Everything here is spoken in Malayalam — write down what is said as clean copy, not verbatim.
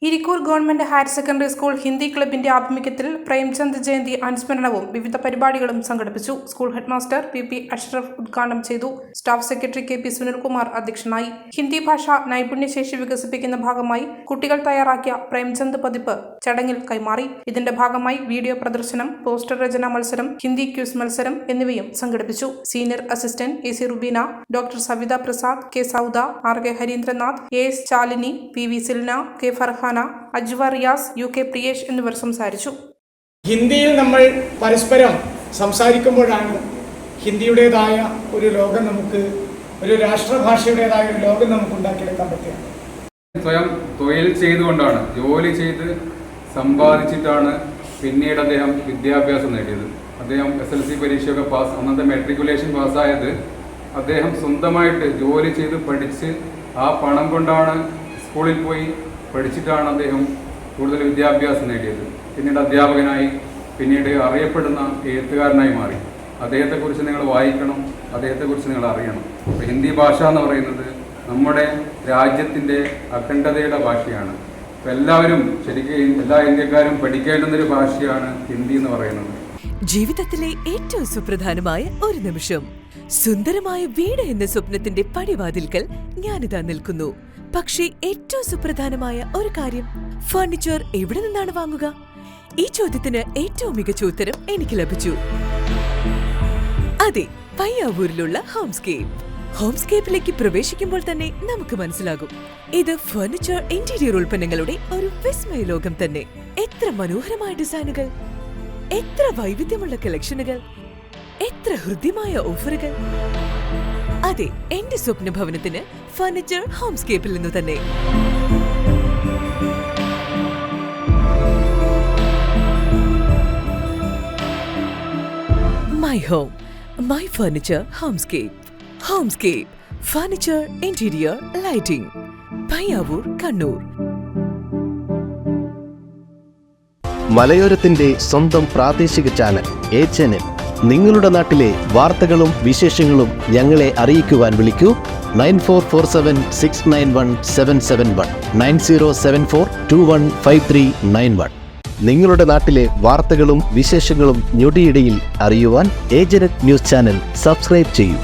Irikkur government higher secondary school Hindi ക്ലബിന്റെ ആഭിമുഖ്യത്തിൽ പ്രേംചന്ദ് ജയന്തി അനുസ്മരണവും വിവിധ പരിപാടികളും സംഘടിപ്പിച്ചു. സ്കൂൾ ഹെഡ്മാസ്റ്റർ പി അഷ്റഫ് ഉദ്ഘാടനം ചെയ്തു. സ്റ്റാഫ് സെക്രട്ടറി കെ സുനിൽകുമാർ അധ്യക്ഷനായി. ഹിന്ദി ഭാഷ നൈപുണ്യശേഷി വികസിപ്പിക്കുന്ന ഭാഗമായി കുട്ടികൾ തയ്യാറാക്കിയ പ്രേംചന്ദ് പതിപ്പ് ചടങ്ങിൽ കൈമാറി. ഇതിന്റെ ഭാഗമായി വീഡിയോ പ്രദർശനം, പോസ്റ്റർ രചനാ മത്സരം, ഹിന്ദി ക്യൂസ് മത്സരം എന്നിവയും സംഘടിപ്പിച്ചു. Senior assistant AC Rubeena, doctor Savitha Prasad, K Souda, RK Harindranath, AS Shalini, PV Silna, K Farhana, Ajwa Riyas, UK Priyesh എന്നിവർ സംസാരിച്ചു. ഹിന്ദിയിൽ നമ്മൾ പരസ്പരം സംസാരിക്കുമ്പോഴാണ് ഹിന്ദിയുടേതായ ഒരു ലോകം നമുക്ക്, ഒരു രാഷ്ട്രഭാഷയുടേതായ ഒരു ലോകം നമുക്ക് ഉണ്ടാക്കിയെടുക്കാൻ പറ്റുക. സ്വയം തൊഴിൽ ചെയ്തുകൊണ്ടാണ്, ജോലി ചെയ്ത് സമ്പാദിച്ചിട്ടാണ് പിന്നീട് അദ്ദേഹം വിദ്യാഭ്യാസം നേടിയത്. അദ്ദേഹം SLC പരീക്ഷയൊക്കെ അന്നത്തെ മെട്രിക്കുലേഷൻ പാസ്സായത് അദ്ദേഹം സ്വന്തമായിട്ട് ജോലി ചെയ്ത് പഠിച്ച് ആ പണം കൊണ്ടാണ് സ്കൂളിൽ പോയി പഠിച്ചിട്ടാണ് അദ്ദേഹം കൂടുതൽ വിദ്യാഭ്യാസം നേടിയത്. പിന്നീട് അധ്യാപകനായി, പിന്നീട് അറിയപ്പെടുന്ന എഴുത്തുകാരനായി മാറി. അദ്ദേഹത്തെക്കുറിച്ച് നിങ്ങൾ വായിക്കണം, അദ്ദേഹത്തെക്കുറിച്ച് നിങ്ങൾ അറിയണം. ഹിന്ദി ഭാഷ എന്ന് പറയുന്നത് നമ്മുടെ രാജ്യത്തിൻ്റെ അഖണ്ഡതയുടെ ഭാഷയാണ്. അപ്പോൾ എല്ലാവരും ശരിക്കും എല്ലാ ഇന്ത്യക്കാരും പഠിക്കേണ്ടുന്നൊരു ഭാഷയാണ് ഹിന്ദി എന്ന് പറയുന്നത്. ജീവിതത്തിലെ ഏറ്റവും സുപ്രധാനമായ ഒരു നിമിഷം. സുന്ദരമായ വീട് എന്ന സ്വപ്നത്തിന്റെ പടിവാതിൽക്കൽ ഞാനിതാ നിൽക്കുന്നു. പക്ഷേ ഏറ്റവും സുപ്രധാനമായ ഒരു കാര്യം, ഫർണിച്ചർ എവിടെ നിന്നാണ് വാങ്ങുക? ഈ ചോദ്യത്തിന് ഏറ്റവും മികച്ച ഉത്തരം എനിക്ക് ലഭിച്ചു. അതെ, പയ്യാവൂരിലുള്ള ഹോംസ്കേപ്പ്. ഹോംസ്കേപ്പിലേക്ക് പ്രവേശിക്കുമ്പോൾ തന്നെ നമുക്ക് മനസ്സിലാകും, ഇത് ഫർണിച്ചർ ഇന്റീരിയർ ഉൽപ്പന്നങ്ങളുടെ ഒരു വിസ്മയ ലോകം തന്നെ. എത്ര മനോഹരമായ ഡിസൈനുകൾ, എത്ര വൈവിധ്യമുള്ള കളക്ഷനുകൾ, എത്ര ഹൃദ്യമായ ഓഫറുകൾ. അതെ, എന്റെ സ്വപ്ന ഭവനത്തിന് ഫർണിച്ചർ ഹോംസ്കേപ്പിൽ നിന്ന് തന്നെ. My home, my furniture Homescape. Homescape furniture interior lighting, Payyavoor, Kannur. മലയോരത്തിന്റെ സ്വന്തം പ്രാദേശിക ചാനൽ HNN. നിങ്ങളുടെ നാട്ടിലെ വാർത്തകളും വിശേഷങ്ങളും ഞങ്ങളെ അറിയിക്കുവാൻ വിളിക്കൂ 9447691771 9074215391. നിങ്ങളുടെ നാട്ടിലെ വാർത്തകളും വിശേഷങ്ങളും ഞൊടിയിടയിൽ അറിയുവാൻ ഏജനറ്റ് ന്യൂസ് ചാനൽ സബ്സ്ക്രൈബ് ചെയ്യൂ.